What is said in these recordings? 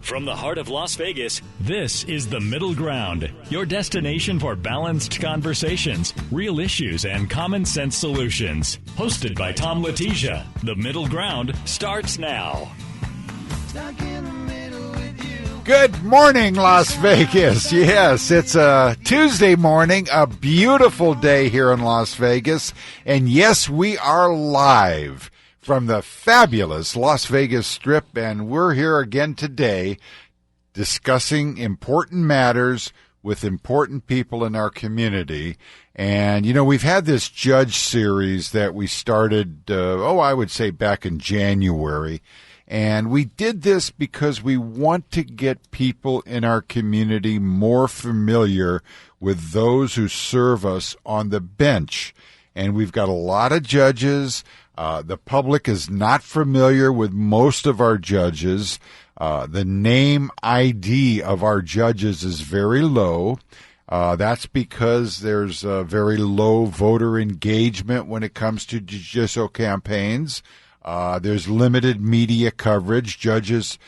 From the heart of Las Vegas, this is The Middle Ground, your destination for balanced conversations, real issues, and common sense solutions. Hosted by Tom Letizia, The Middle Ground starts now. Good morning, Las Vegas. Yes, it's a Tuesday morning, a beautiful day here in Las Vegas. And yes, we are live from the fabulous Las Vegas Strip, and we're here again today discussing important matters with important people in our community. And, you know, we've had this judge series that we started, I would say back in January. And we did this because we want to get people in our community more familiar with those who serve us on the bench. And we've got a lot of judges. The public is not familiar with most of our judges. The name ID of our judges is very low. That's because there's very low voter engagement when it comes to judicial campaigns. There's limited media coverage. Judges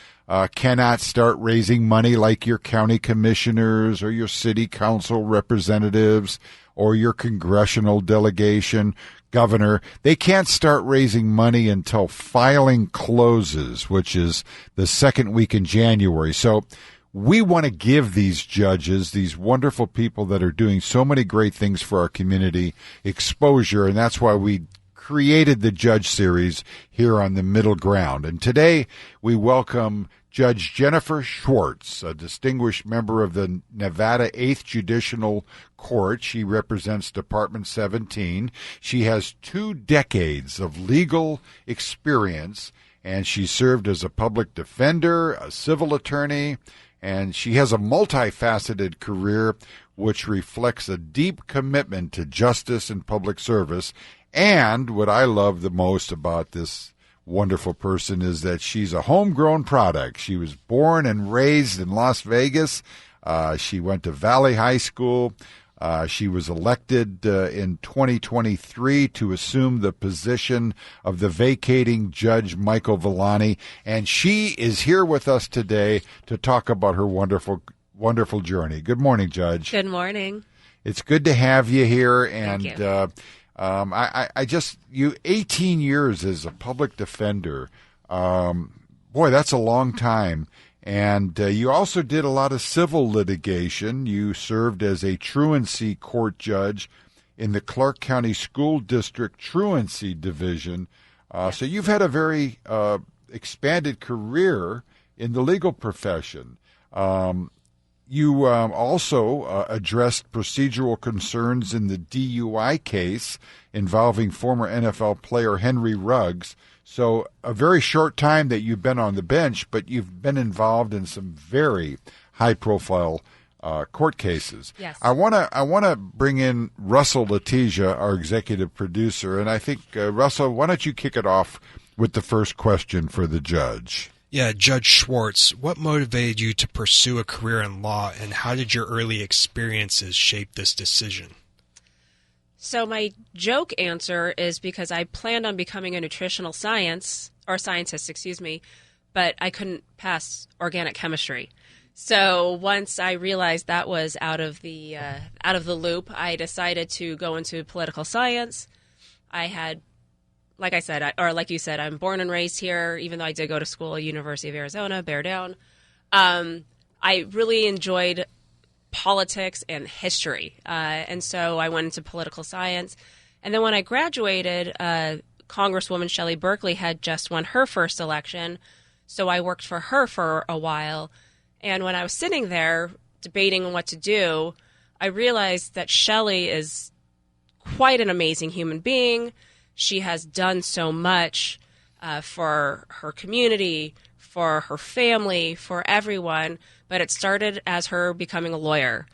cannot start raising money like your county commissioners or your city council representatives or your congressional delegation, governor. They can't start raising money until filing closes, which is the second week in January. So we want to give these judges, these wonderful people that are doing so many great things for our community, exposure, and that's why we created the Judge Series here on the Middle Ground. And today we welcome Judge Jennifer Schwartz, a distinguished member of the Nevada Eighth Judicial Court. She represents Department 17. She has 2 decades of legal experience, and she served as a public defender, a civil attorney, and she has a multifaceted career which reflects a deep commitment to justice and public service. And what I love the most about this wonderful person is that she's a homegrown product. She was born and raised in Las Vegas. She went to Valley High School. She was elected in 2023 to assume the position of the vacating Judge Michael Villani. And she is here with us today to talk about her wonderful, wonderful journey. Good morning, Judge. Good morning. It's good to have you here. And Thank you. You 18 years as a public defender. Boy, that's a long time. And you also did a lot of civil litigation. You served as a truancy court judge in the Clark County School District Truancy Division. So you've had a very expanded career in the legal profession. You also addressed procedural concerns in the DUI case involving former NFL player Henry Ruggs. So a very short time that you've been on the bench, but you've been involved in some very high-profile court cases. Yes. I want to bring in Russell Letizia, our executive producer, and I think Russell, why don't you kick it off with the first question for the judge? Yeah, Judge Schwartz, what motivated you to pursue a career in law, and how did your early experiences shape this decision? So my joke answer is because I planned on becoming a nutritional scientist, but I couldn't pass organic chemistry. So once I realized that was out of the loop, I decided to go into political science. Like you said, I'm born and raised here, even though I did go to school at University of Arizona, Bear Down. I really enjoyed politics and history, and so I went into political science. And then when I graduated, Congresswoman Shelley Berkeley had just won her first election, so I worked for her for a while. And when I was sitting there debating on what to do, I realized that Shelley is quite an amazing human being. She has done so much for her community, for her family, for everyone, but it started as her becoming a lawyer.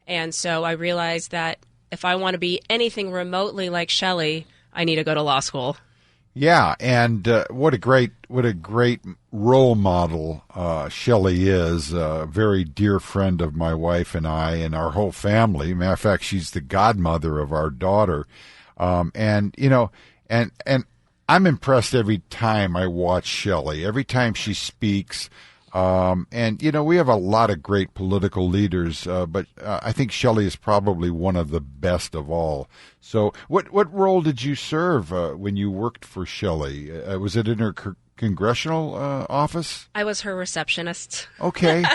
And so I realized that if I want to be anything remotely like Shelley, I need to go to law school. Yeah, and what a great role model Shelley is. A very dear friend of my wife and I and our whole family. Matter of fact, she's the godmother of our daughter. And I'm impressed every time I watch Shelley. Every time she speaks, And, we have a lot of great political leaders, but I think Shelley is probably one of the best of all. So what role did you serve when you worked for Shelley? Was it in her congressional office? I was her receptionist. Okay.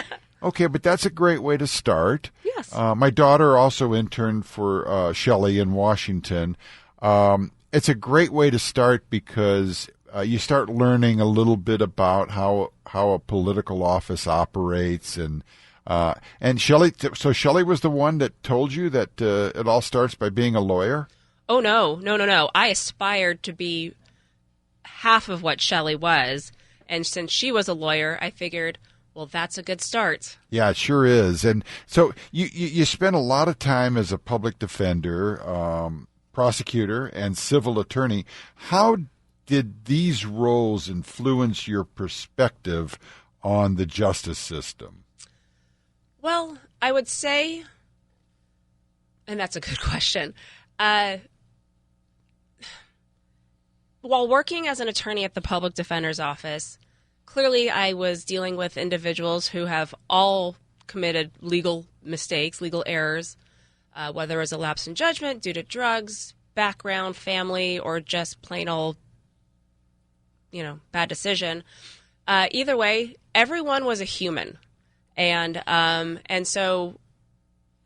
Okay, but that's a great way to start. Yes. My daughter also interned for Shelley in Washington. It's a great way to start because you start learning a little bit about how a political office operates, and Shelley. So Shelley was the one that told you that it all starts by being a lawyer. Oh no! I aspired to be half of what Shelley was, and since she was a lawyer, I figured, well, that's a good start. Yeah, it sure is. And so you spent a lot of time as a public defender, prosecutor, and civil attorney. How did these roles influence your perspective on the justice system? Well, I would say, and that's a good question, while working as an attorney at the public defender's office, clearly I was dealing with individuals who have all committed legal mistakes, legal errors, whether it was a lapse in judgment due to drugs, background, family, or just plain old bad decision. Either way, everyone was a human. And so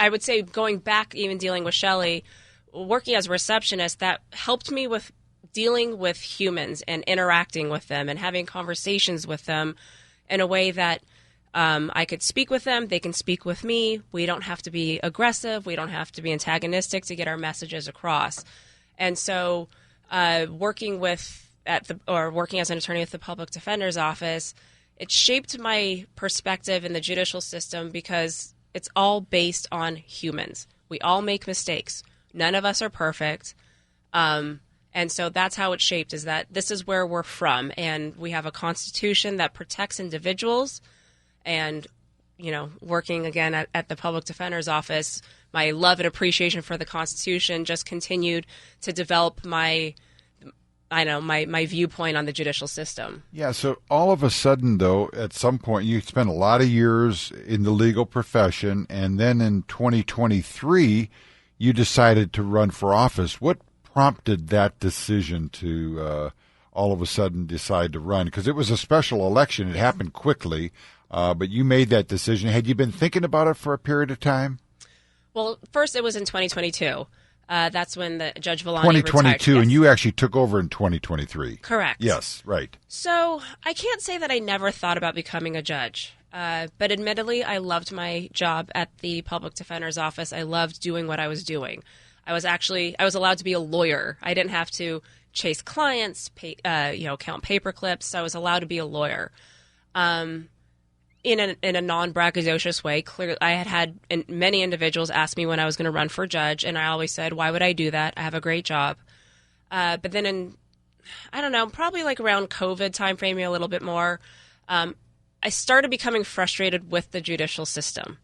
I would say going back, even dealing with Shelley, working as a receptionist, that helped me with dealing with humans and interacting with them and having conversations with them in a way that I could speak with them. They can speak with me. We don't have to be aggressive. We don't have to be antagonistic to get our messages across. And so working as an attorney at the public defender's office, it shaped my perspective in the judicial system because it's all based on humans. We all make mistakes. None of us are perfect. And so that's how it's shaped, is that this is where we're from. And we have a constitution that protects individuals. And, working again at the public defender's office, my love and appreciation for the Constitution just continued to develop my viewpoint on the judicial system. Yeah, so all of a sudden, though, at some point, you spent a lot of years in the legal profession, and then in 2023, you decided to run for office. What prompted that decision to all of a sudden decide to run? Because it was a special election. It happened quickly, but you made that decision. Had you been thinking about it for a period of time? Well, first it was in 2022. That's when the Judge Villani 2022, retired. Yes. And you actually took over in 2023. Correct. Yes, right. So I can't say that I never thought about becoming a judge. But admittedly, I loved my job at the public defender's office. I loved doing what I was doing. I was allowed to be a lawyer. I didn't have to chase clients, count paper clips. So I was allowed to be a lawyer. In a non-braggadocious way. Clearly, I had many individuals ask me when I was going to run for judge, and I always said, why would I do that? I have a great job. But then probably like around COVID timeframe, maybe a little bit more, I started becoming frustrated with the judicial system.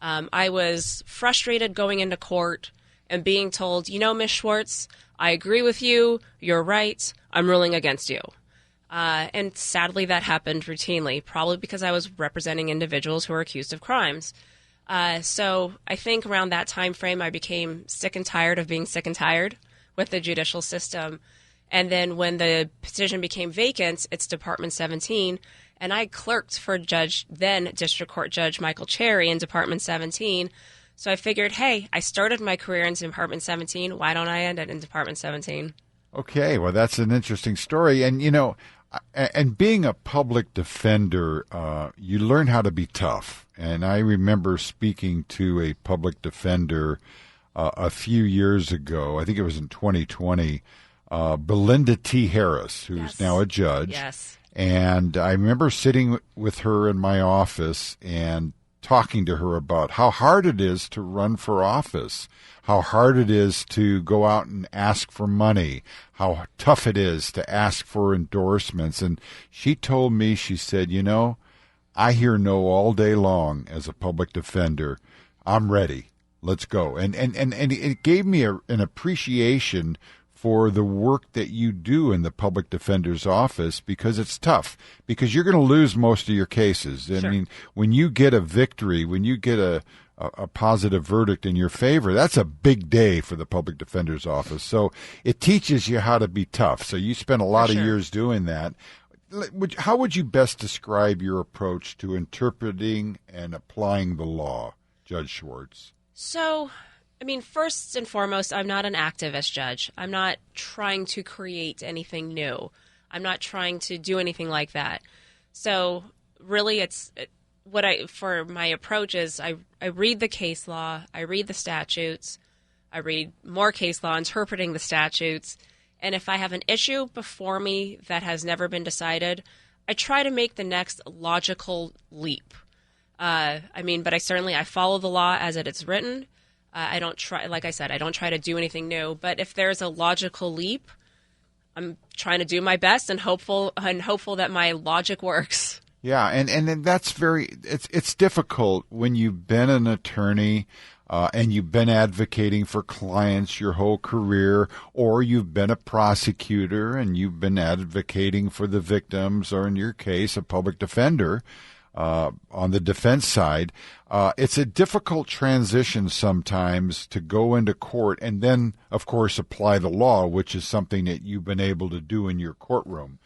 I was frustrated going into court and being told, Ms. Schwartz, I agree with you. You're right. I'm ruling against you. And sadly, that happened routinely, probably because I was representing individuals who were accused of crimes. So I think around that time frame, I became sick and tired of being sick and tired with the judicial system. And then when the position became vacant, it's Department 17, and I clerked for then District Court Judge Michael Cherry in Department 17. So I figured, hey, I started my career in Department 17. Why don't I end it in Department 17? Okay, well, that's an interesting story. And, and being a public defender, you learn how to be tough. And I remember speaking to a public defender a few years ago. I think it was in 2020, Belinda T. Harris, who's now a judge. Yes. And I remember sitting with her in my office and talking to her about how hard it is to run for office, how hard it is to go out and ask for money, how tough it is to ask for endorsements. And she told me, she said, I hear no all day long as a public defender. I'm ready. Let's go. And it gave me an appreciation for the work that you do in the public defender's office, because it's tough, because you're going to lose most of your cases. I mean, when you get a victory, when you get a positive verdict in your favor, that's a big day for the public defender's office. So it teaches you how to be tough. So you spent a lot of years doing that. How would you best describe your approach to interpreting and applying the law, Judge Schwartz? So, I mean, first and foremost, I'm not an activist judge. I'm not trying to create anything new. I'm not trying to do anything like that. So really for my approach is I read the case law, I read the statutes, I read more case law interpreting the statutes, and if I have an issue before me that has never been decided, I try to make the next logical leap. But I follow the law as it is written. I don't try, like I said, I don't try to do anything new. But if there's a logical leap, I'm trying to do my best and hopeful that my logic works. Yeah, and that's it's difficult when you've been an attorney and you've been advocating for clients your whole career, or you've been a prosecutor and you've been advocating for the victims, or in your case, a public defender on the defense side. It's a difficult transition sometimes to go into court and then, of course, apply the law, which is something that you've been able to do in your courtroom.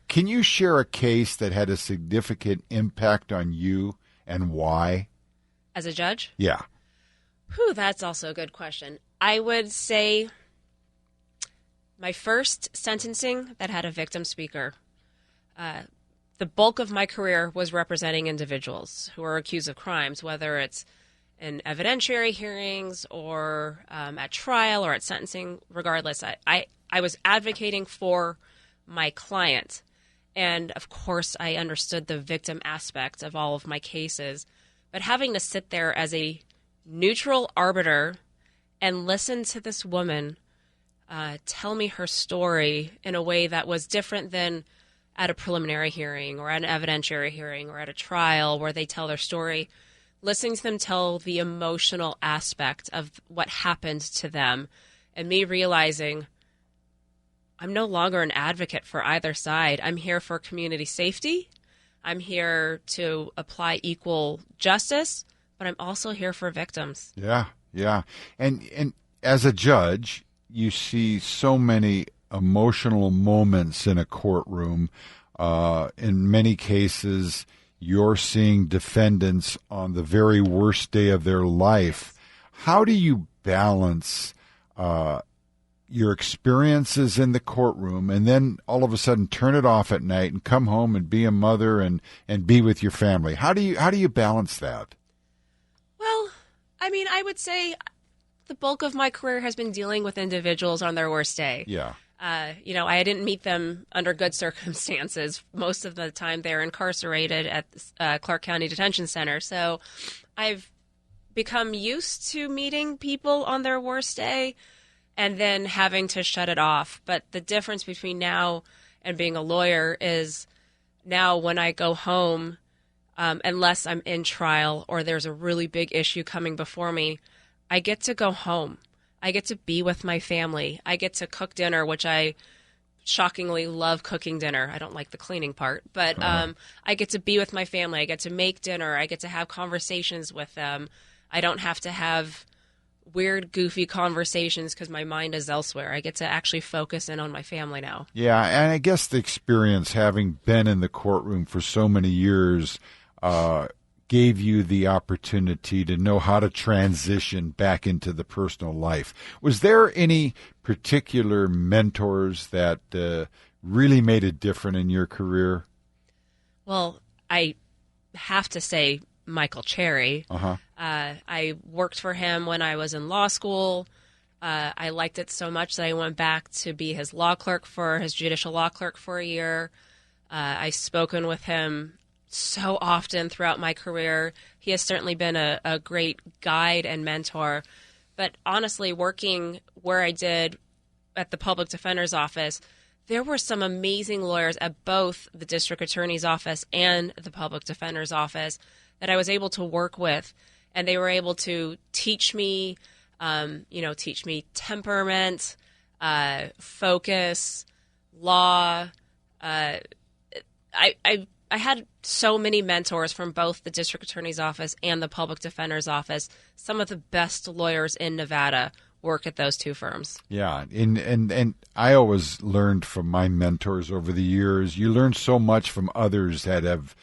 Can you share a case that had a significant impact on you and why? As a judge? Yeah. That's also a good question. I would say my first sentencing that had a victim speaker. The bulk of my career was representing individuals who are accused of crimes, whether it's in evidentiary hearings or at trial or at sentencing. Regardless, I was advocating for my client. And of course, I understood the victim aspect of all of my cases. But having to sit there as a neutral arbiter and listen to this woman tell me her story in a way that was different than at a preliminary hearing or at an evidentiary hearing or at a trial where they tell their story, listening to them tell the emotional aspect of what happened to them, and me realizing I'm no longer an advocate for either side. I'm here for community safety. I'm here to apply equal justice, but I'm also here for victims. Yeah. And as a judge, you see so many emotional moments in a courtroom. In many cases, you're seeing defendants on the very worst day of their life. How do you balance your experiences in the courtroom and then all of a sudden turn it off at night and come home and be a mother and be with your family? How do you balance that? Well, I mean, I would say the bulk of my career has been dealing with individuals on their worst day. Yeah. I didn't meet them under good circumstances. Most of the time they're incarcerated at Clark County Detention Center. So I've become used to meeting people on their worst day and then having to shut it off. But the difference between now and being a lawyer is now when I go home, unless I'm in trial or there's a really big issue coming before me, I get to go home. I get to be with my family. I get to cook dinner, which I shockingly love cooking dinner. I don't like the cleaning part, but I get to be with my family. I get to make dinner. I get to have conversations with them. I don't have to have weird, goofy conversations because my mind is elsewhere. I get to actually focus in on my family now. Yeah, and I guess the experience, having been in the courtroom for so many years, gave you the opportunity to know how to transition back into the personal life. Was there any particular mentors that really made it different in your career? Well, I have to say Michael Cherry. I worked for him when I was in law school. I liked it so much that I went back to be his judicial law clerk for a year. I've spoken with him so often throughout my career. He has certainly been a great guide and mentor. But honestly, working where I did at the public defender's office, there were some amazing lawyers at both the district attorney's office and the public defender's office that I was able to work with. And they were able to teach me temperament, focus, law. I had so many mentors from both the district attorney's office and the public defender's office. Some of the best lawyers in Nevada work at those two firms. Yeah, and I always learned from my mentors over the years. You learn so much from others that have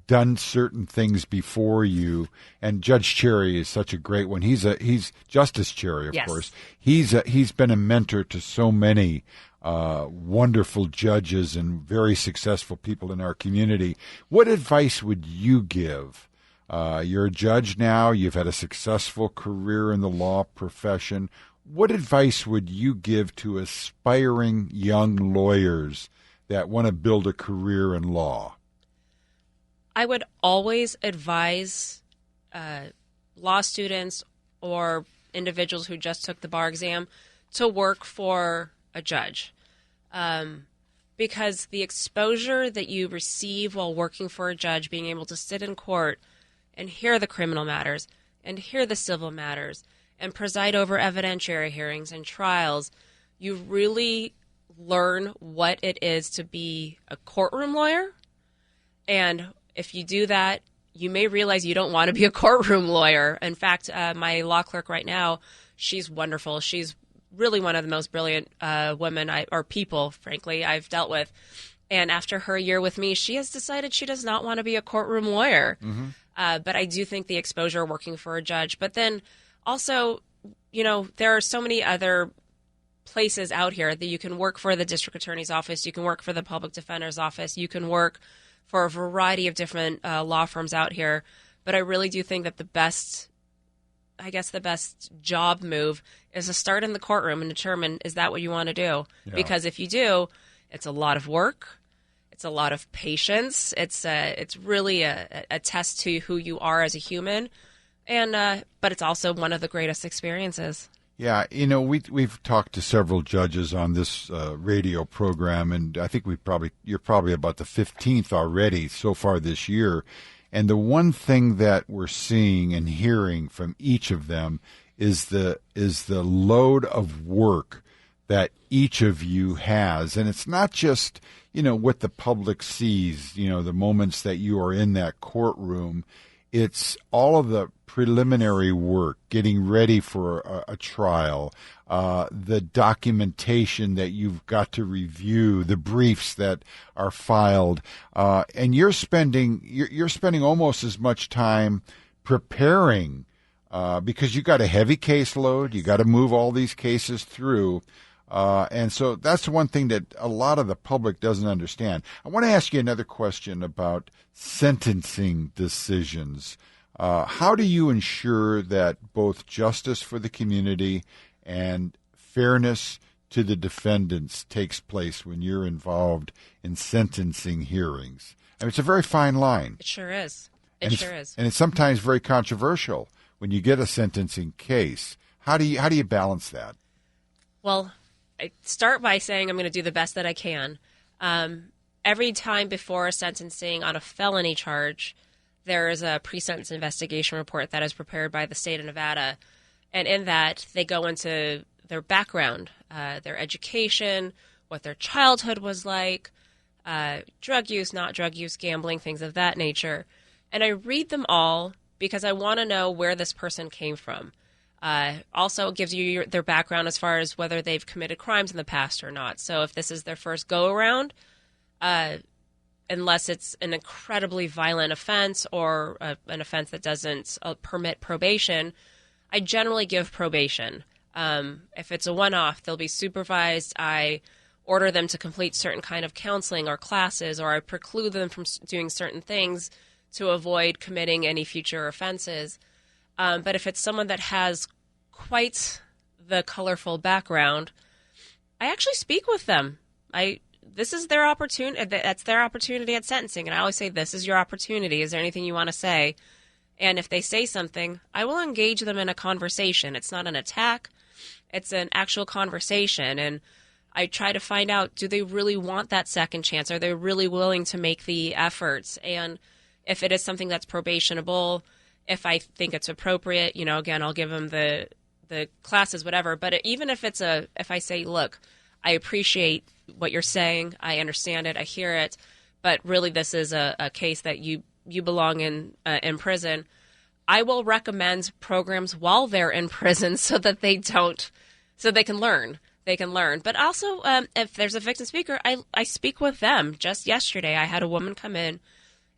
done certain things before you. And Judge Cherry is such a great one. He's Justice Cherry, of course. He's been a mentor to so many wonderful judges and very successful people in our community. What advice would you give? You're a judge now. You've had a successful career in the law profession. What advice would you give to aspiring young lawyers that want to build a career in law? I would always advise law students or individuals who just took the bar exam to work for a judge, because the exposure that you receive while working for a judge, being able to sit in court and hear the criminal matters and hear the civil matters and preside over evidentiary hearings and trials, you really learn what it is to be a courtroom lawyer. And if you do that, you may realize you don't want to be a courtroom lawyer. In fact, my law clerk right now, she's wonderful. She's really one of the most brilliant women or people, frankly, I've dealt with. And after her year with me, she has decided she does not want to be a courtroom lawyer. Mm-hmm. But I do think the exposure working for a judge. But then also, there are so many other places out here that you can work for the district attorney's office. You can work for the public defender's office. You can work for a variety of different law firms out here. But I really do think that the best job move is to start in the courtroom and determine, is that what you want to do? Yeah. Because if you do, it's a lot of work. It's a lot of patience. It's really a test to who you are as a human. And but it's also one of the greatest experiences. Yeah, we've talked to several judges on this radio program, and I think you're probably about the 15th already so far this year. And the one thing that we're seeing and hearing from each of them is the load of work that each of you has. And it's not just, what the public sees, the moments that you are in that courtroom. It's all of the preliminary work, getting ready for a trial, the documentation that you've got to review, the briefs that are filed, and you're spending almost as much time preparing because you got a heavy caseload. You got to move all these cases through. And so that's one thing that a lot of the public doesn't understand. I want to ask you another question about sentencing decisions. How do you ensure that both justice for the community and fairness to the defendants takes place when you're involved in sentencing hearings? I mean, it's a very fine line. It sure is. And it's sometimes very controversial when you get a sentencing case. How do you balance that? Well, I start by saying I'm going to do the best that I can. Every time before a sentencing on a felony charge, there is a pre-sentence investigation report that is prepared by the state of Nevada. And in that, they go into their background, their education, what their childhood was like, drug use, not drug use, gambling, things of that nature. And I read them all because I want to know where this person came from. Also, it gives you their background as far as whether they've committed crimes in the past or not. So if this is their first go-around, unless it's an incredibly violent offense or an offense that doesn't permit probation, I generally give probation. If it's a one-off, they'll be supervised. I order them to complete certain kind of counseling or classes, or I preclude them from doing certain things to avoid committing any future offenses. But if it's someone that has quite the colorful background, I actually speak with them. This is their opportunity. That's their opportunity at sentencing. And I always say, this is your opportunity. Is there anything you want to say? And if they say something, I will engage them in a conversation. It's not an attack. It's an actual conversation. And I try to find out, do they really want that second chance? Are they really willing to make the efforts? And if it is something that's probationable, if I think it's appropriate, again, I'll give them the the classes, whatever. But even if if I say, look, I appreciate what you're saying, I understand it, I hear it, but really this is a case that you belong in prison, I will recommend programs while they're in prison so that they can learn. They can learn. But also, if there's a victim speaker, I speak with them. Just yesterday, I had a woman come in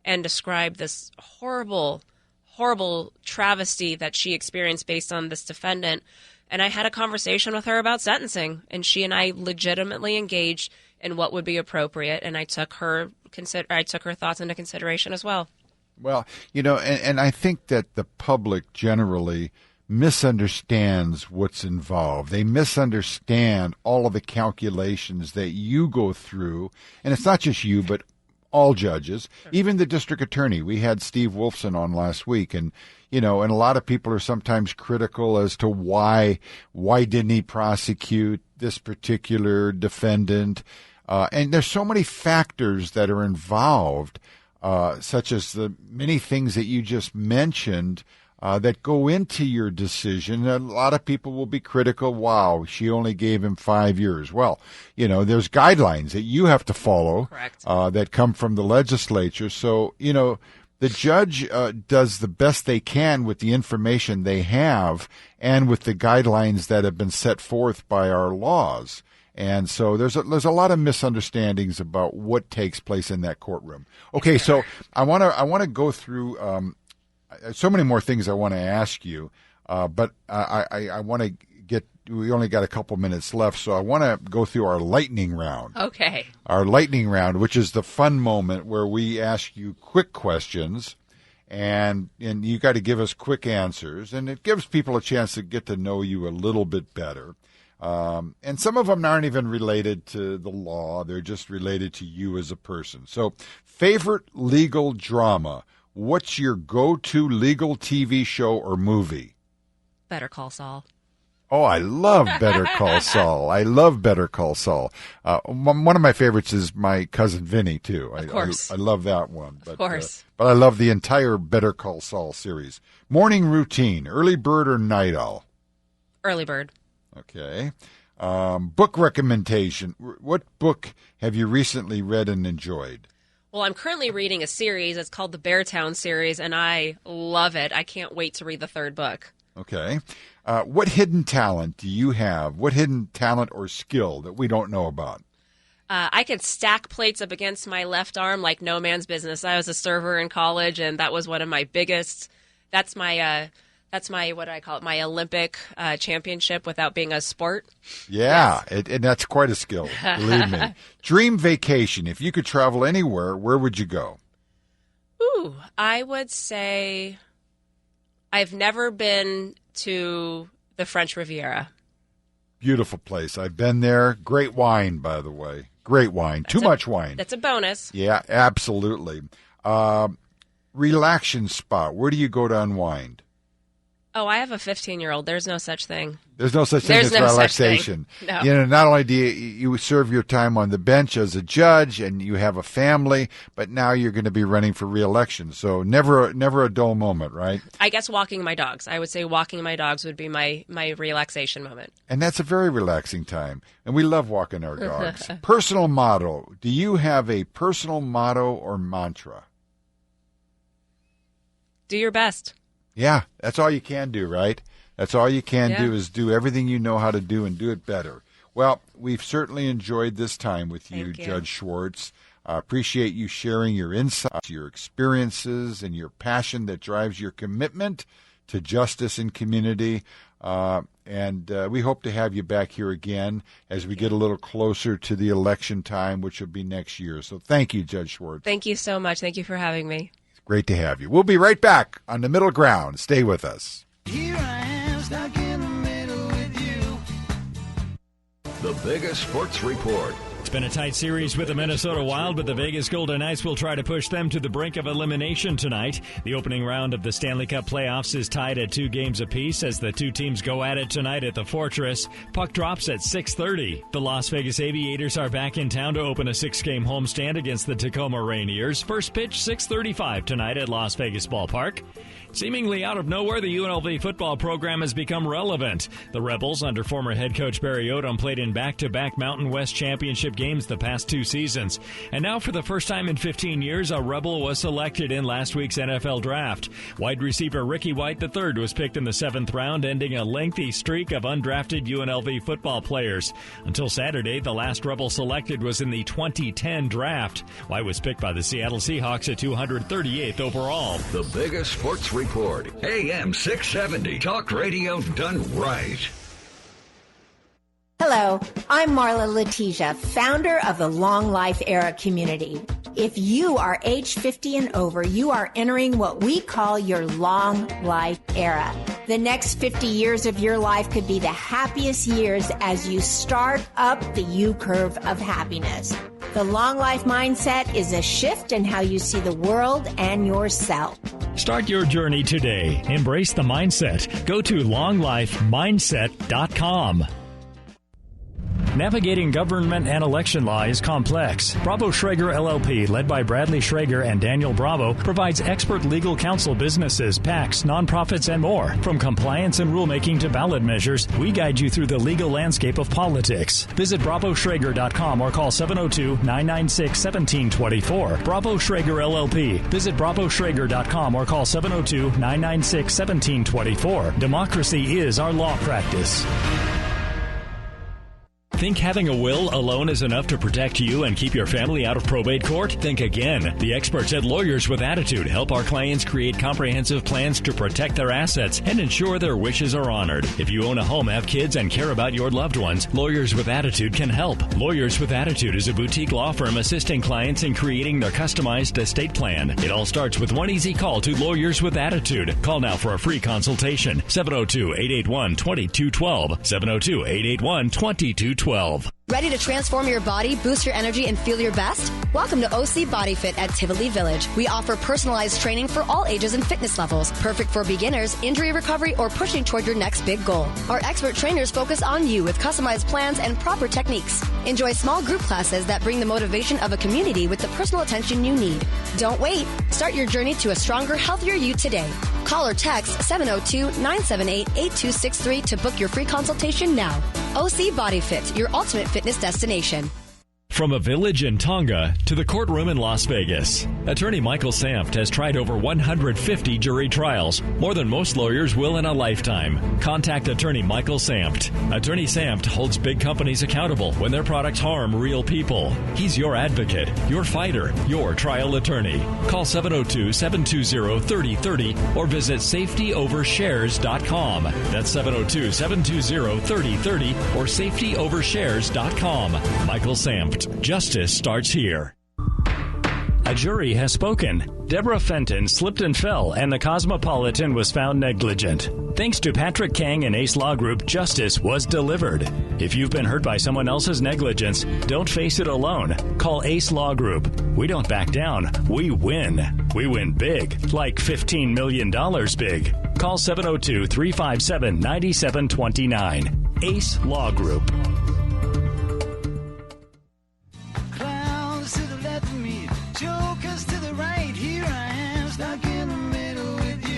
and describe this horrible, horrible travesty that she experienced based on this defendant. And I had a conversation with her about sentencing, and she and I legitimately engaged in what would be appropriate, and I took her thoughts into consideration as well. Well, and I think that the public generally misunderstands what's involved. They misunderstand all of the calculations that you go through, and it's not just you, but all judges, even the district attorney. We had Steve Wolfson on last week, and and a lot of people are sometimes critical as to why didn't he prosecute this particular defendant, and there's so many factors that are involved, such as the many things that you just mentioned, that go into your decision. A lot of people will be critical. Wow, she only gave him 5 years. Well, there's guidelines that you have to follow. Correct. That come from the legislature. So, the judge does the best they can with the information they have and with the guidelines that have been set forth by our laws. And so there's a lot of misunderstandings about what takes place in that courtroom. Okay, so I want to go through so many more things I want to ask you, but I want to get. We only got a couple minutes left, so I want to go through our lightning round. Okay. Our lightning round, which is the fun moment where we ask you quick questions, and you got to give us quick answers, and it gives people a chance to get to know you a little bit better. And some of them aren't even related to the law; they're just related to you as a person. So, favorite legal drama. What's your go-to legal TV show or movie? Better Call Saul. Oh, I love Better Call Saul. I love Better Call Saul. One of my favorites is My Cousin Vinny, too. Of course. I love that one. But, of course. But I love the entire Better Call Saul series. Morning routine, early bird or night owl? Early bird. Okay. Book recommendation. What book have you recently read and enjoyed? Well, I'm currently reading a series. It's called the Beartown series, and I love it. I can't wait to read the third book. Okay. What hidden talent do you have? What hidden talent or skill that we don't know about? I could stack plates up against my left arm like no man's business. I was a server in college, and that was one of my biggest. That's my what do I call it? My Olympic championship without being a sport. Yeah, yes. And that's quite a skill, believe me. Dream vacation. If you could travel anywhere, where would you go? Ooh, I would say I've never been to the French Riviera. Beautiful place. I've been there. Great wine, by the way. Great wine. Too much wine. That's a bonus. Yeah, absolutely. Relaxing spot. Where do you go to unwind? Oh, I have a 15-year-old. There's no such thing. There's no such thing as relaxation. No. Not only do you serve your time on the bench as a judge and you have a family, but now you're going to be running for re-election. So never a dull moment, right? I guess walking my dogs. I would say walking my dogs would be my relaxation moment. And that's a very relaxing time. And we love walking our dogs. Personal motto. Do you have a personal motto or mantra? Do your best. Yeah, that's all you can do, right? That's all you can do is do everything you know how to do and do it better. Well, we've certainly enjoyed this time with you, Judge Schwartz. I appreciate you sharing your insights, your experiences, and your passion that drives your commitment to justice and community. And we hope to have you back here again as we get a little closer to the election time, which will be next year. So thank you, Judge Schwartz. Thank you so much. Thank you for having me. Great to have you. We'll be right back on The Middle Ground. Stay with us. Here I am, stuck in the middle with you. The biggest sports report It's been a tight series with the Minnesota Wild, but the Vegas Golden Knights will try to push them to the brink of elimination tonight. The opening round of the Stanley Cup playoffs is tied at 2 games apiece as the two teams go at it tonight at the Fortress. Puck drops at 6:30. The Las Vegas Aviators are back in town to open a 6-game homestand against the Tacoma Rainiers. First pitch 6:35 tonight at Las Vegas Ballpark. Seemingly out of nowhere, the UNLV football program has become relevant. The Rebels, under former head coach Barry Odom, played in back-to-back Mountain West Championship games the past 2 seasons. And now, for the first time in 15 years, a Rebel was selected in last week's NFL draft. Wide receiver Ricky White III was picked in the 7th round, ending a lengthy streak of undrafted UNLV football players. Until Saturday, the last Rebel selected was in the 2010 draft. White was picked by the Seattle Seahawks at 238th overall. The biggest sports report. AM 670. Talk radio done right. Hello, I'm Marla Letizia, founder of the Long Life Era community. If you are age 50 and over, you are entering what we call your Long Life Era. The next 50 years of your life could be the happiest years as you start up the U-curve of happiness. The Long Life mindset is a shift in how you see the world and yourself. Start your journey today. Embrace the mindset. Go to longlifemindset.com. Navigating government and election law is complex. Bravo Schrager LLP, led by Bradley Schrager and Daniel Bravo, provides expert legal counsel businesses, PACs, nonprofits, and more. From compliance and rulemaking to ballot measures, we guide you through the legal landscape of politics. Visit bravoschrager.com or call 702-996-1724. Bravo Schrager LLP. Visit bravoschrager.com or call 702-996-1724. Democracy is our law practice. Think having a will alone is enough to protect you and keep your family out of probate court? Think again. The experts at Lawyers with Attitude help our clients create comprehensive plans to protect their assets and ensure their wishes are honored. If you own a home, have kids, and care about your loved ones, Lawyers with Attitude can help. Lawyers with Attitude is a boutique law firm assisting clients in creating their customized estate plan. It all starts with one easy call to Lawyers with Attitude. Call now for a free consultation. 702-881-2212. 702-881-2212. Ready to transform your body, boost your energy, and feel your best? Welcome to OC Body Fit at Tivoli Village. We offer personalized training for all ages and fitness levels, perfect for beginners, injury recovery, or pushing toward your next big goal. Our expert trainers focus on you with customized plans and proper techniques. Enjoy small group classes that bring the motivation of a community with the personal attention you need. Don't wait. Start your journey to a stronger, healthier you today. Call or text 702-978-8263 to book your free consultation now. OC Body Fit, your ultimate fitness destination. From a village in Tonga to the courtroom in Las Vegas, attorney Michael Samft has tried over 150 jury trials, more than most lawyers will in a lifetime. Contact attorney Michael Samft. Attorney Samft holds big companies accountable when their products harm real people. He's your advocate, your fighter, your trial attorney. Call 702-720-3030 or visit safetyovershares.com. That's 702-720-3030 or safetyovershares.com. Michael Samft. Justice starts here. A jury has spoken. Deborah Fenton slipped and fell, and the Cosmopolitan was found negligent. Thanks to Patrick Kang and Ace Law Group, justice was delivered. If you've been hurt by someone else's negligence, don't face it alone. Call Ace Law Group. We don't back down. We win. We win big, like $15 million big. Call 702-357-9729. Ace Law Group.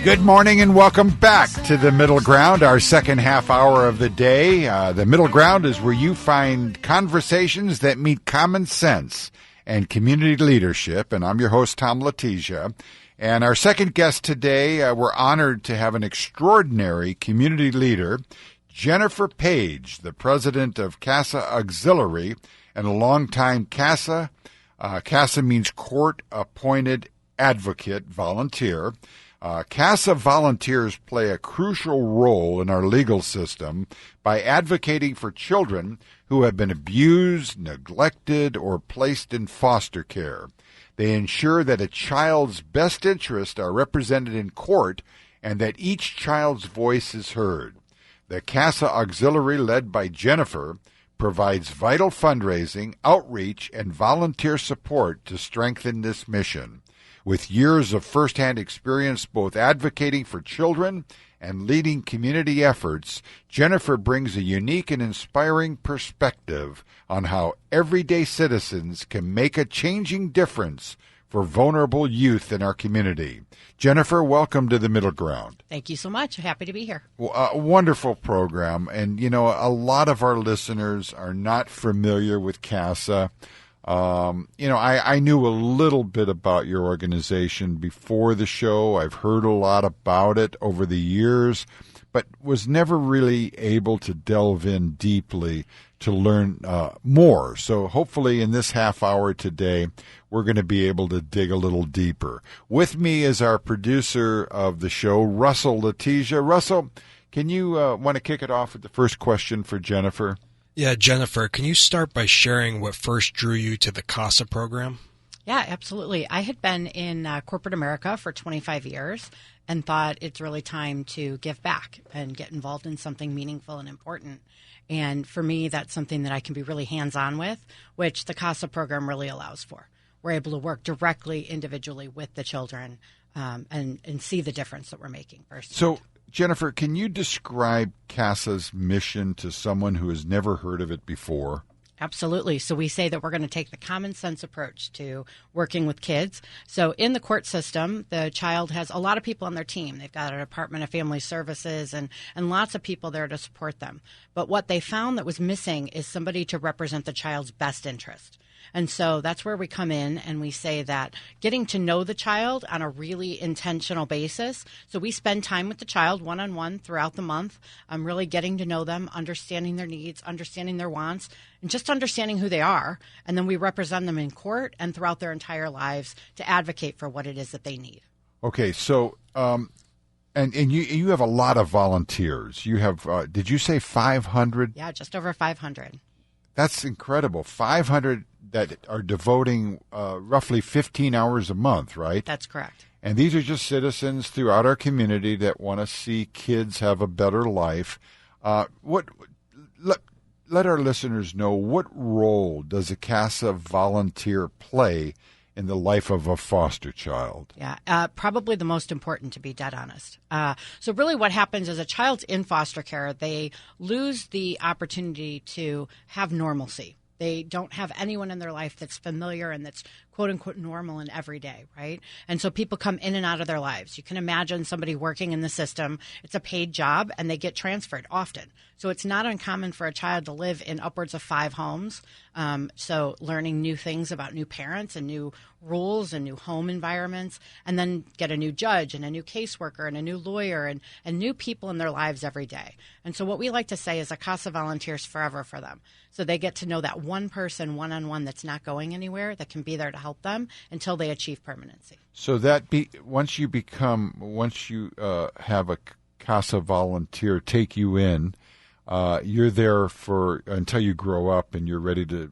Good morning and welcome back to the Middle Ground, our second half hour of the day. The Middle Ground is where you find conversations that meet common sense and community leadership. And I'm your host, Tom Letizia. And our second guest today, we're honored to have an extraordinary community leader, Jennifer Page, the president of CASA Auxiliary and a longtime CASA. CASA means court-appointed advocate volunteer. CASA volunteers play a crucial role in our legal system by advocating for children who have been abused, neglected, or placed in foster care. They ensure that a child's best interests are represented in court and that each child's voice is heard. The CASA Auxiliary, led by Jennifer, provides vital fundraising, outreach, and volunteer support to strengthen this mission. With years of firsthand experience both advocating for children and leading community efforts, Jennifer brings a unique and inspiring perspective on how everyday citizens can make a changing difference for vulnerable youth in our community. Jennifer, welcome to the Middle Ground. Thank you so much. Happy to be here. Well, a wonderful program. And, you know, a lot of our listeners are not familiar with CASA. I knew a little bit about your organization before the show. I've heard a lot about it over the years, but was never really able to delve in deeply to learn more. So hopefully in this half hour today, we're going to be able to dig a little deeper. With me is our producer of the show, Russell Letizia. Russell, can you want to kick it off with the first question for Jennifer? Yeah, Jennifer, can you start by sharing what first drew you to the CASA program? Yeah, absolutely. I had been in corporate America for 25 years and thought it's really time to give back and get involved in something meaningful and important. And for me, that's something that I can be really hands-on with, which the CASA program really allows for. We're able to work directly, individually with the children and see the difference that we're making first. So, Jennifer, can you describe CASA's mission to someone who has never heard of it before? Absolutely. So we say that we're going to take the common sense approach to working with kids. So in the court system, the child has a lot of people on their team. They've got a Department of Family Services and lots of people there to support them. But what they found that was missing is somebody to represent the child's best interest. And so that's where we come in and we say that getting to know the child on a really intentional basis. So we spend time with the child one-on-one throughout the month, really getting to know them, understanding their needs, understanding their wants, and just understanding who they are. And then we represent them in court and throughout their entire lives to advocate for what it is that they need. Okay, so and you have a lot of volunteers. You have, did you say 500? Yeah, just over 500. That's incredible. 500 that are devoting roughly 15 hours a month, right? That's correct. And these are just citizens throughout our community that want to see kids have a better life. Let our listeners know, what role does a CASA volunteer play in the life of a foster child? Yeah, probably the most important, to be dead honest. So really what happens is a child's in foster care, they lose the opportunity to have normalcy. They don't have anyone in their life that's familiar and that's quote unquote normal and everyday, right? And so people come in and out of their lives. You can imagine somebody working in the system. It's a paid job and they get transferred often. So it's not uncommon for a child to live in upwards of 5 homes. So learning new things about new parents and new rules and new home environments, and then get a new judge and a new caseworker and a new lawyer and new people in their lives every day. And so what we like to say is a CASA volunteers forever for them. So they get to know that one person one-on-one that's not going anywhere that can be there to help them until they achieve permanency. So once you have a CASA volunteer take you in, you're there until you grow up and you're ready to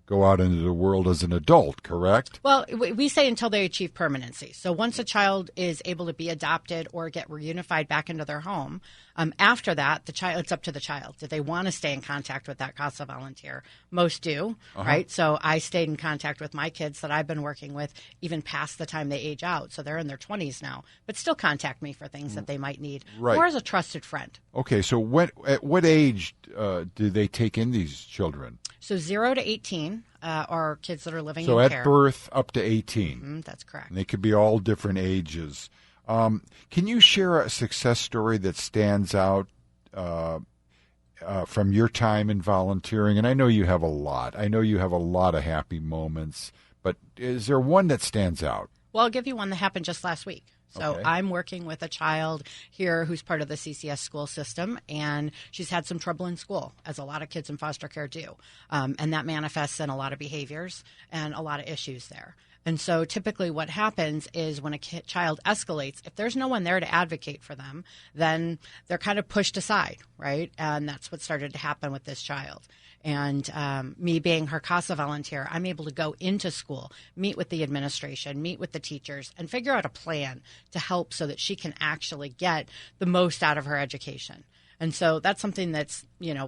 go out into the world as an adult, correct? Well, we say until they achieve permanency. So once a child is able to be adopted or get reunified back into their home, after that, it's up to the child. Do they want to stay in contact with that CASA volunteer? Most do, right? So I stayed in contact with my kids that I've been working with even past the time they age out. So they're in their 20s now, but still contact me for things that they might need, right, or as a trusted friend. Okay, so at what age do they take in these children? So 0 to 18 are kids that are living in care. So at birth up to 18. That's correct. And they could be all different ages. Can you share a success story that stands out from your time in volunteering? And I know you have a lot. I know you have a lot of happy moments. But is there one that stands out? Well, I'll give you one that happened just last week. So okay. I'm working with a child here who's part of the CCS school system, and she's had some trouble in school, as a lot of kids in foster care do. And that manifests in a lot of behaviors and a lot of issues there. And so typically what happens is when a child escalates, if there's no one there to advocate for them, then they're kind of pushed aside, right? And that's what started to happen with this child. And me being her CASA volunteer, I'm able to go into school, meet with the administration, meet with the teachers, and figure out a plan to help so that she can actually get the most out of her education. And so that's something that's,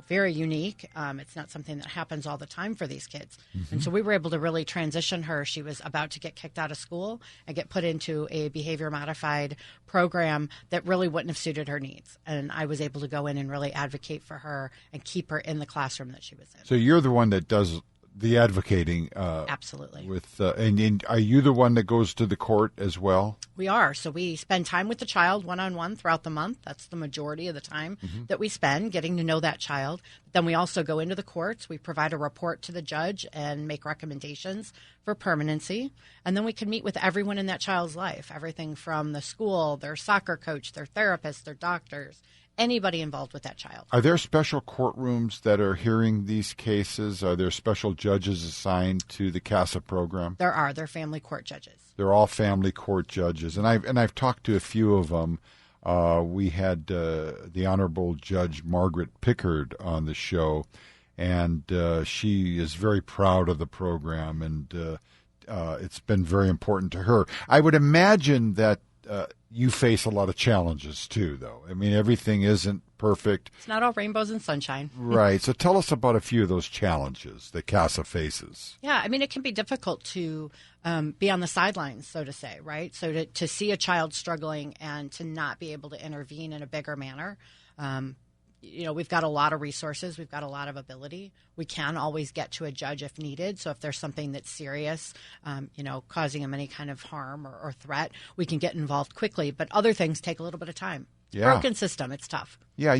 very unique. It's not something that happens all the time for these kids. And so we were able to really transition her. She was about to get kicked out of school and get put into a behavior modified program that really wouldn't have suited her needs. And I was able to go in and really advocate for her and keep her in the classroom that she was in. So you're the one that does the advocating. Absolutely. And are you the one that goes to the court as well? We are. So we spend time with the child one-on-one throughout the month. That's the majority of the time that we spend getting to know that child. But then we also go into the courts. We provide a report to the judge and make recommendations for permanency. And then we can meet with everyone in that child's life, everything from the school, their soccer coach, their therapist, their doctors, anybody involved with that child. Are there special courtrooms that are hearing these cases? Are there special judges assigned to the CASA program? There are. They're family court judges. They're all family court judges, and I've talked to a few of them. We had the Honorable Judge Margaret Pickard on the show, and she is very proud of the program, and it's been very important to her. I would imagine that you face a lot of challenges too, though. I mean, everything isn't perfect. It's not all rainbows and sunshine. Right. So tell us about a few of those challenges that CASA faces. Yeah, I mean, it can be difficult to be on the sidelines, so to say, right? So to see a child struggling and to not be able to intervene in a bigger manner. We've got a lot of resources. We've got a lot of ability. We can always get to a judge if needed. So if there's something that's serious, causing them any kind of harm or threat, we can get involved quickly. But other things take a little bit of time. Yeah. Broken system. It's tough. Yeah.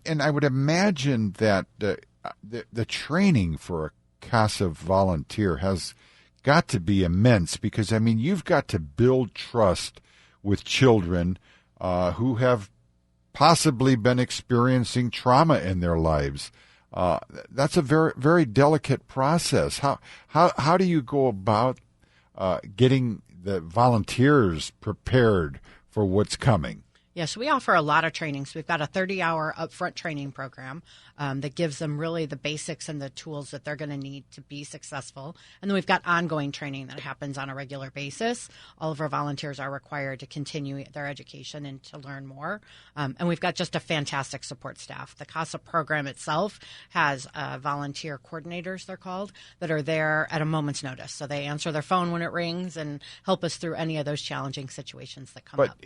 And I would imagine that the training for a CASA volunteer has got to be immense because, I mean, you've got to build trust with children who have possibly been experiencing trauma in their lives. That's a very, very delicate process. How do you go about getting the volunteers prepared for what's coming? Yes, we offer a lot of trainings. We've got a 30-hour upfront training program that gives them really the basics and the tools that they're going to need to be successful. And then we've got ongoing training that happens on a regular basis. All of our volunteers are required to continue their education and to learn more. And we've got just a fantastic support staff. The CASA program itself has volunteer coordinators, they're called, that are there at a moment's notice. So they answer their phone when it rings and help us through any of those challenging situations that come up.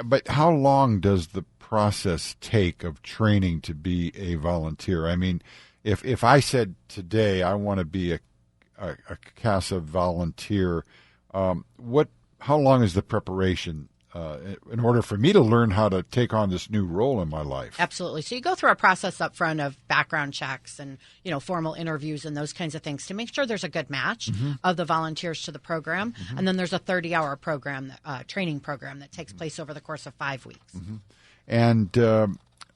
But how long does the process take of training to be a volunteer? I mean, if I said today I want to be a CASA volunteer, how long is the preparation in order for me to learn how to take on this new role in my life? Absolutely. So you go through a process up front of background checks and, formal interviews and those kinds of things to make sure there's a good match of the volunteers to the program. And then there's a 30-hour program, training program that takes place over the course of 5 weeks. And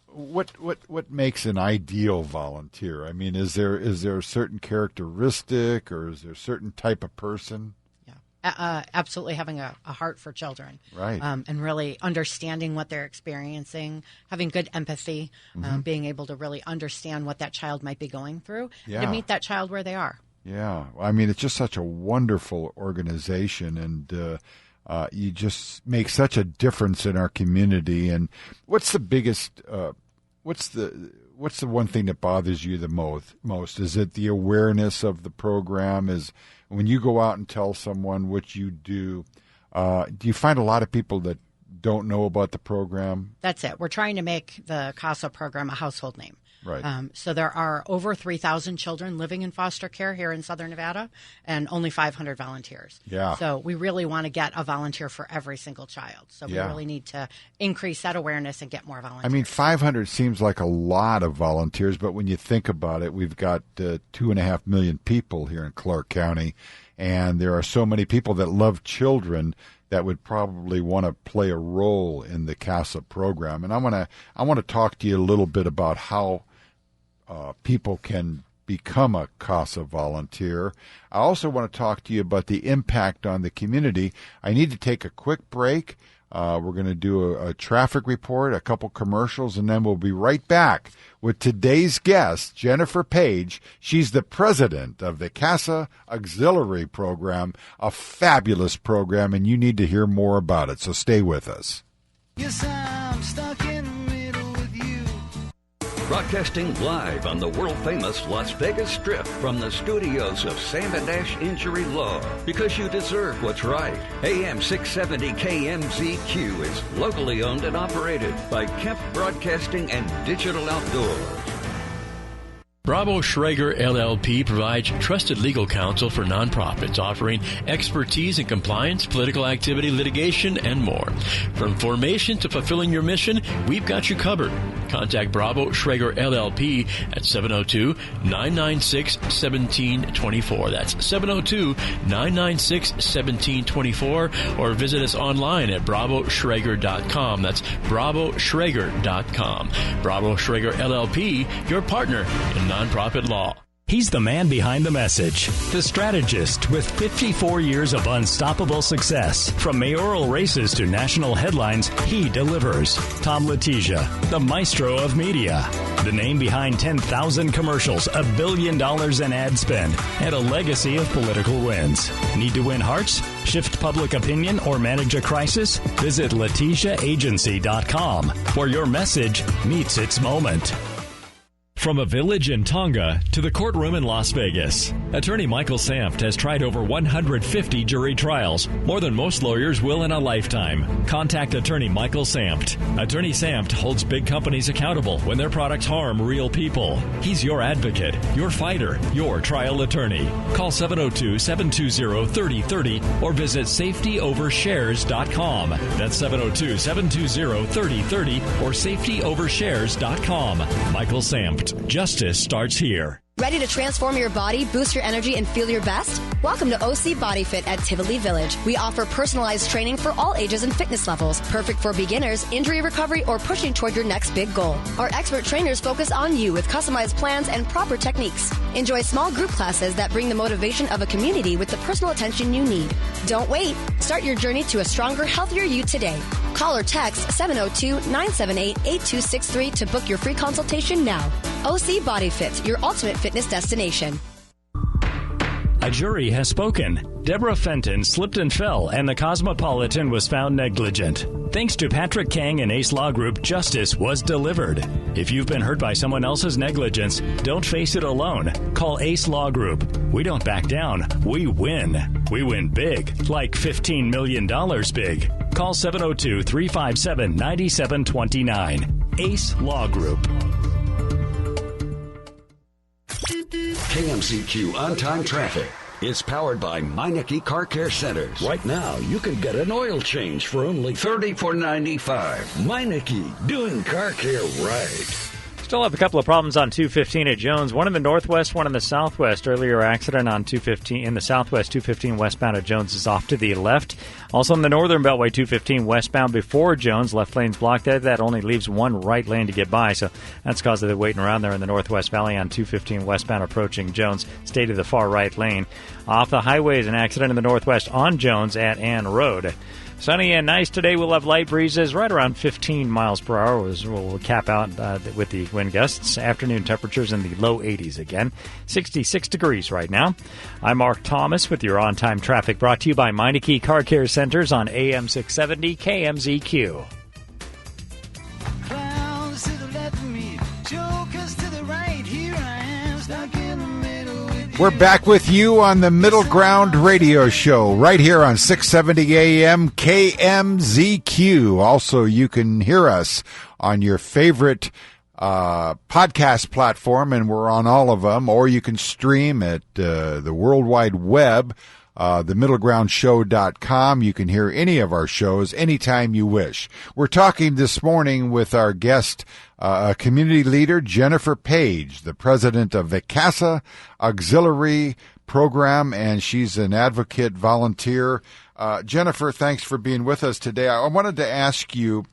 what makes an ideal volunteer? I mean, is there a certain characteristic or is there a certain type of person? Absolutely having a heart for children, right? And really understanding what they're experiencing, having good empathy, being able to really understand what that child might be going through, to meet that child where they are. Yeah, I mean, it's just such a wonderful organization, and you just make such a difference in our community. And what's the biggest? What's the one thing that bothers you the most? Is it the awareness of the program? Is when you go out and tell someone what you do you find a lot of people that don't know about the program? That's it. We're trying to make the CASA program a household name. Right. So there are over 3,000 children living in foster care here in Southern Nevada and only 500 volunteers. Yeah. So we really want to get a volunteer for every single child. So we really need to increase that awareness and get more volunteers. I mean, 500 seems like a lot of volunteers, but when you think about it, we've got 2.5 million people here in Clark County, and there are so many people that love children that would probably want to play a role in the CASA program. And I want to talk to you a little bit about how people can become a CASA volunteer. I also want to talk to you about the impact on the community. I need to take a quick break. We're going to do a traffic report, a couple commercials, and then we'll be right back with today's guest, Jennifer Page. She's the president of the CASA Auxiliary program, a fabulous program, and you need to hear more about it, so stay with us. Yes, I'm stuck in the middle with you. Broadcasting live on the world-famous Las Vegas Strip from the studios of Sam & Ash Injury Law. Because you deserve what's right. AM 670 KMZQ is locally owned and operated by Kemp Broadcasting and Digital Outdoors. Bravo Schrager LLP provides trusted legal counsel for nonprofits, offering expertise in compliance, political activity, litigation, and more. From formation to fulfilling your mission, we've got you covered. Contact Bravo Schrager LLP at 702-996-1724. That's 702-996-1724, or visit us online at bravoschrager.com. That's bravoschrager.com. Bravo Schrager LLP, your partner in nonprofit law. He's the man behind the message, the strategist with 54 years of unstoppable success. From mayoral races to national headlines, he delivers. Tom Letizia, the maestro of media. The name behind 10,000 commercials, $1 billion in ad spend, and a legacy of political wins. Need to win hearts, shift public opinion, or manage a crisis? Visit LetitiaAgency.com, where your message meets its moment. From a village in Tonga to the courtroom in Las Vegas, attorney Michael Samft has tried over 150 jury trials, more than most lawyers will in a lifetime. Contact attorney Michael Samft. Attorney Samft holds big companies accountable when their products harm real people. He's your advocate, your fighter, your trial attorney. Call 702-720-3030 or visit safetyovershares.com. That's 702-720-3030 or safetyovershares.com. Michael Samft. Justice starts here. Ready to transform your body, boost your energy, and feel your best? Welcome to OC Body Fit at Tivoli Village. We offer personalized training for all ages and fitness levels, perfect for beginners, injury recovery, or pushing toward your next big goal. Our expert trainers focus on you with customized plans and proper techniques. Enjoy small group classes that bring the motivation of a community with the personal attention you need. Don't wait. Start your journey to a stronger, healthier you today. Call or text 702-978-8263 to book your free consultation now. OC Body Fit, your ultimate fitness destination. A jury has spoken. Deborah Fenton slipped and fell, and the Cosmopolitan was found negligent. Thanks to Patrick Kang and Ace Law Group, justice was delivered. If you've been hurt by someone else's negligence, don't face it alone. Call Ace Law Group. We don't back down. We win. We win big, like $15 million big. Call 702-357-9729. Ace Law Group. KMCQ On-Time Traffic is powered by Meineke Car Care Centers. Right now, you can get an oil change for only $34.95. Meineke, doing car care right. Still have a couple of problems on 215 at Jones. One in the northwest, one in the southwest. Earlier accident on 215 in the southwest, 215 westbound at Jones is off to the left. Also in the northern beltway, 215 westbound before Jones. Left lane's blocked there. That only leaves one right lane to get by, so that's caused they're waiting around there in the northwest valley on 215 westbound approaching Jones. Stay to the far right lane. Off the highway is an accident in the northwest on Jones at Ann Road. Sunny and nice today. We'll have light breezes right around 15 miles per hour. We'll cap out with the wind gusts. Afternoon temperatures in the low 80s again. 66 degrees right now. I'm Mark Thomas with your on-time traffic, brought to you by Meineke Car Care Centers on AM 670 KMZQ. Clowns to the left of me, jokers to the right. Here I am, stuck in the middle with We're back with you on the Middle Ground Radio Show right here on 670 AM KMZQ. Also, you can hear us on your favorite podcast platform, and we're on all of them, or you can stream at the World Wide Web, themiddlegroundshow.com. You can hear any of our shows anytime you wish. We're talking this morning with our guest, community leader, Jennifer Page, the president of the CASA Auxiliary program, and she's an advocate volunteer. Jennifer, thanks for being with us today. I wanted to ask you,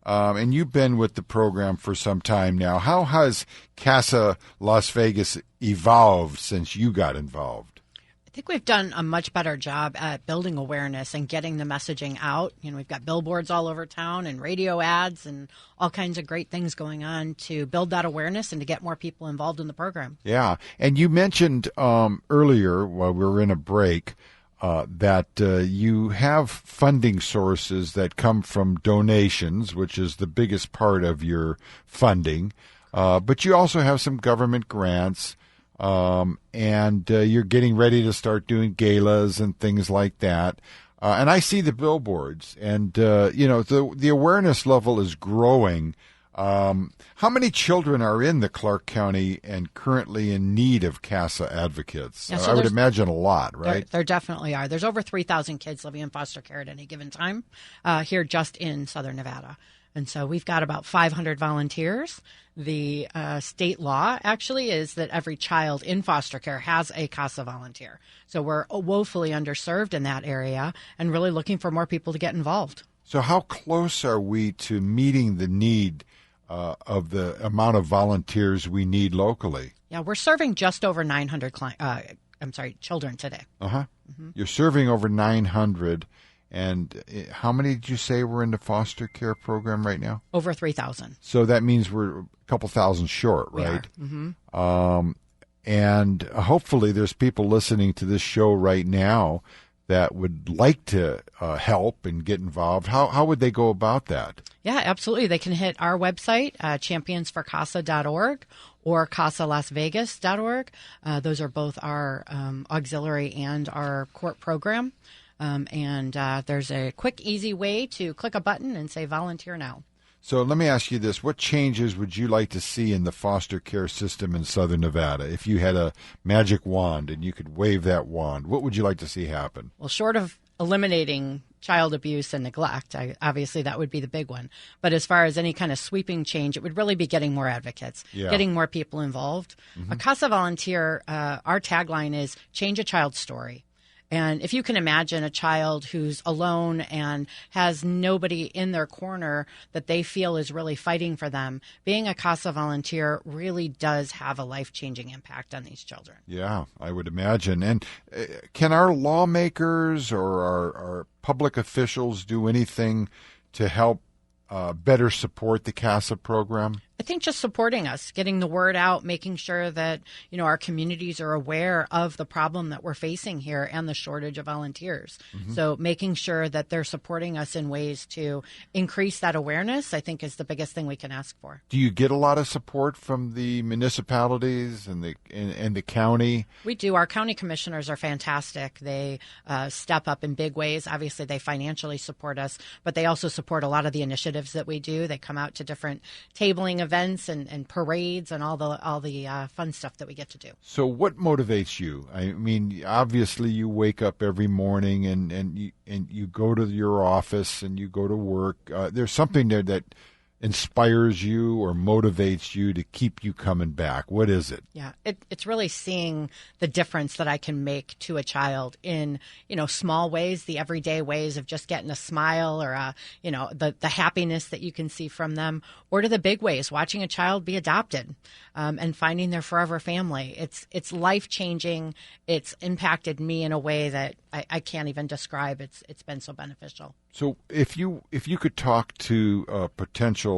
and you've been with the program for some time now, how has CASA Las Vegas evolved since you got involved? I think we've done a much better job at building awareness and getting the messaging out. You know, we've got billboards all over town and radio ads and all kinds of great things going on to build that awareness and to get more people involved in the program. Yeah. And you mentioned earlier, while we were in a break, that you have funding sources that come from donations, which is the biggest part of your funding. But you also have some government grants, and you're getting ready to start doing galas and things like that. And I see the billboards, and the awareness level is growing. How many children are in the Clark County and currently in need of CASA advocates? Yeah, so I would imagine a lot, right? There definitely are. There's over 3,000 kids living in foster care at any given time here just in Southern Nevada. And so we've got about 500 volunteers. The state law actually is that every child in foster care has a CASA volunteer. So we're woefully underserved in that area and really looking for more people to get involved. So how close are we to meeting the need of the amount of volunteers we need locally? Yeah, we're serving just over 900 children today. Uh-huh. Mm-hmm. You're serving over 900. And how many did you say were in the foster care program right now? Over 3,000. So that means we're a couple thousand short, right? Mm-hmm. And hopefully there's people listening to this show right now that would like to help and get involved. How would they go about that? Yeah, absolutely. They can hit our website, championsforcasa.org or casalasvegas.org. Those are both our auxiliary and our court program. And there's a quick, easy way to click a button and say volunteer now. So let me ask you this. What changes would you like to see in the foster care system in Southern Nevada? If you had a magic wand and you could wave that wand, what would you like to see happen? Well, short of eliminating child abuse and neglect, obviously that would be the big one. But as far as any kind of sweeping change, it would really be getting more advocates, getting more people involved. Mm-hmm. A CASA volunteer, our tagline is change a child's story. And if you can imagine a child who's alone and has nobody in their corner that they feel is really fighting for them, being a CASA volunteer really does have a life-changing impact on these children. Yeah, I would imagine. And can our lawmakers or our public officials do anything to help better support the CASA program? I think just supporting us, getting the word out, making sure that, our communities are aware of the problem that we're facing here and the shortage of volunteers. Mm-hmm. So making sure that they're supporting us in ways to increase that awareness, I think, is the biggest thing we can ask for. Do you get a lot of support from the municipalities and the county? We do. Our county commissioners are fantastic. They step up in big ways. Obviously, they financially support us, but they also support a lot of the initiatives that we do. They come out to different tabling events and parades and all the fun stuff that we get to do. So what motivates you? I mean, obviously you wake up every morning and you go to your office and you go to work. There's something there that inspires you or motivates you to keep you coming back. What is it? Yeah, it's really seeing the difference that I can make to a child in, small ways, the everyday ways of just getting a smile or, the happiness that you can see from them, or to the big ways, watching a child be adopted and finding their forever family. It's life-changing. It's impacted me in a way that I can't even describe. It's been so beneficial. So if you could talk to potential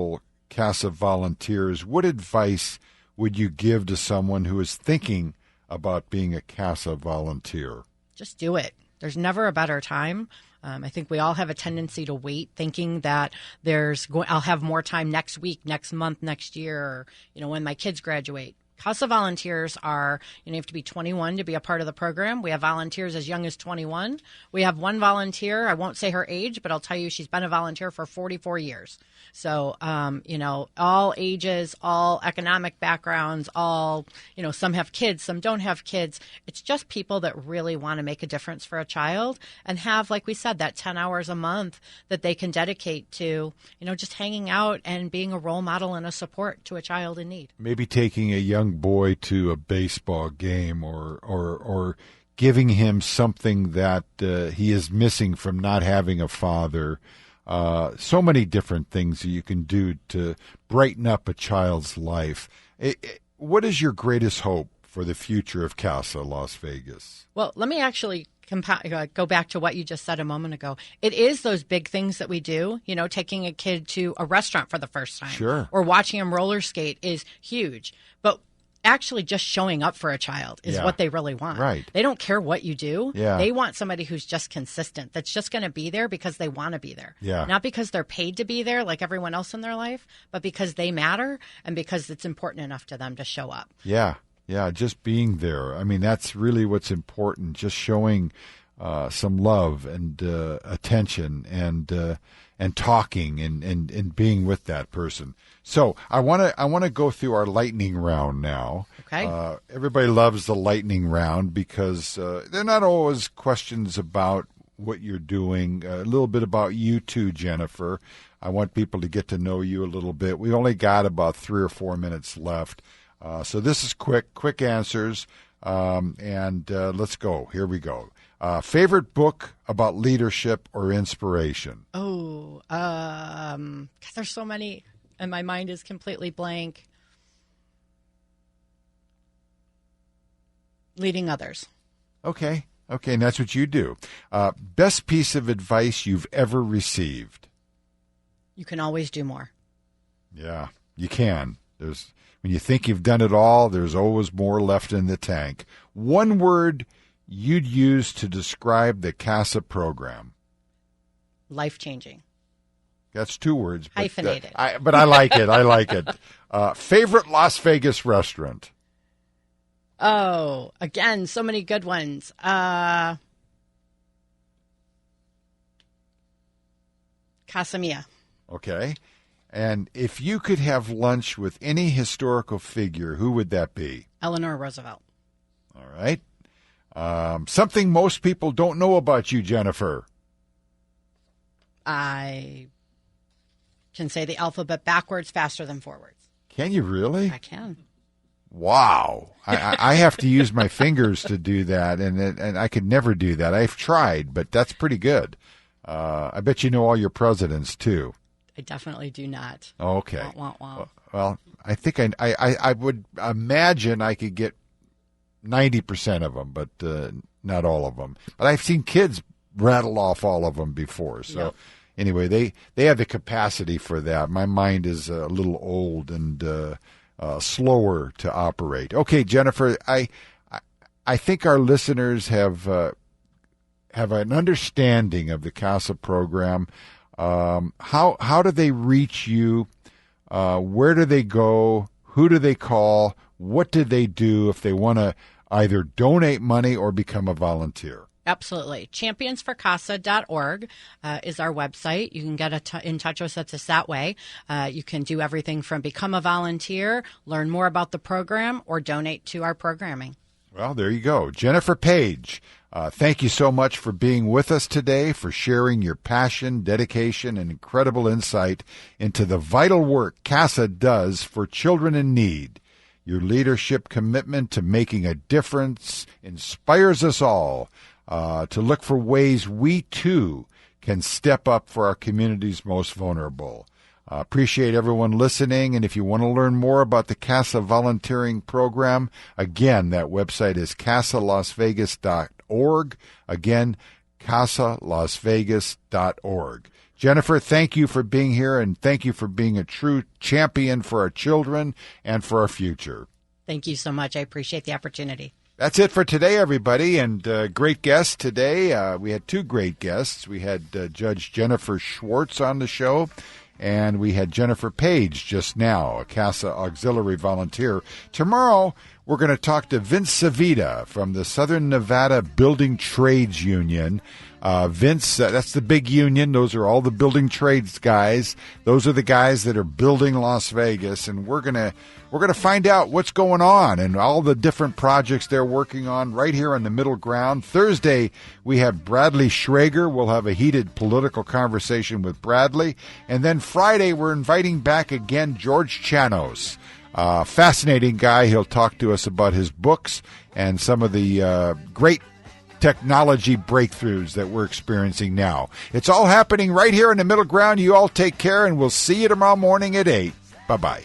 CASA volunteers, what advice would you give to someone who is thinking about being a CASA volunteer? Just do it. There's never a better time. I think we all have a tendency to wait, thinking that I'll have more time next week, next month, next year, or, when my kids graduate. CASA volunteers are, you have to be 21 to be a part of the program. We have volunteers as young as 21. We have one volunteer, I won't say her age, but I'll tell you she's been a volunteer for 44 years. So, all ages, all economic backgrounds, all, some have kids, some don't have kids. It's just people that really want to make a difference for a child and have, like we said, that 10 hours a month that they can dedicate to, just hanging out and being a role model and a support to a child in need. Maybe taking a young boy to a baseball game or giving him something that he is missing from not having a father. So many different things that you can do to brighten up a child's life. What is your greatest hope for the future of CASA Las Vegas? Well, let me actually go back to what you just said a moment ago. It is those big things that we do, taking a kid to a restaurant for the first time. Sure. Or watching him roller skate is huge. But actually just showing up for a child is what they really want. Right. They don't care what you do. Yeah. They want somebody who's just consistent, that's just going to be there because they want to be there. Yeah. Not because they're paid to be there like everyone else in their life, but because they matter and because it's important enough to them to show up. Yeah. Yeah. Just being there. I mean, that's really what's important. Just showing some love and attention and talking and being with that person. So I want to go through our lightning round now. Okay. Everybody loves the lightning round because they're not always questions about what you're doing. A little bit about you too, Jennifer. I want people to get to know you a little bit. We only got about 3 or 4 minutes left, so this is quick answers. And let's go. Here we go. Favorite book about leadership or inspiration? Oh, because there's so many, and my mind is completely blank. Leading Others. Okay, and that's what you do. Best piece of advice you've ever received? You can always do more. Yeah, you can. When you think you've done it all, there's always more left in the tank. One word you'd use to describe the CASA program? Life-changing. That's 2 words. But, hyphenated. But I like it. I like it. Favorite Las Vegas restaurant? Oh, again, so many good ones. Casa Mia. Okay. And if you could have lunch with any historical figure, who would that be? Eleanor Roosevelt. All right. Something most people don't know about you, Jennifer. I can say the alphabet backwards faster than forwards. Can you really? I can. Wow. I have to use my fingers to do that, and I could never do that. I've tried, but that's pretty good. I bet you know all your presidents, too. I definitely do not. Okay. Wah. Well, I think I would imagine I could get 90% of them, but not all of them. But I've seen kids rattle off all of them before. So anyway, they have the capacity for that. My mind is a little old and slower to operate. Okay, Jennifer, I think our listeners have an understanding of the CASA program. How do they reach you? Where do they go? Who do they call? What do they do if they want to either donate money or become a volunteer? Absolutely. Championsforcasa.org is our website. You can get in touch with us that way. You can do everything from become a volunteer, learn more about the program, or donate to our programming. Well, there you go. Jennifer Page, thank you so much for being with us today, for sharing your passion, dedication, and incredible insight into the vital work CASA does for children in need. Your leadership commitment to making a difference inspires us all to look for ways we, too, can step up for our community's most vulnerable. Appreciate everyone listening, and if you want to learn more about the CASA volunteering program, again, that website is casalasvegas.org. Again, casalasvegas.org. Jennifer, thank you for being here, and thank you for being a true champion for our children and for our future. Thank you so much. I appreciate the opportunity. That's it for today, everybody, and great guests today. We had 2 great guests. We had Judge Jennifer Schwartz on the show, and we had Jennifer Page just now, a CASA Auxiliary volunteer. Tomorrow, we're going to talk to Vince Savita from the Southern Nevada Building Trades Union. Vince, that's the big union. Those are all the building trades guys. Those are the guys that are building Las Vegas, and we're gonna find out what's going on and all the different projects they're working on right here on the Middle Ground. Thursday, we have Bradley Schrager. We'll have a heated political conversation with Bradley. And then Friday, we're inviting back again George Chanos. Fascinating guy. He'll talk to us about his books and some of the great technology breakthroughs that we're experiencing now. It's all happening right here in the Middle Ground. You all take care, and we'll see you tomorrow morning at 8. Bye-bye.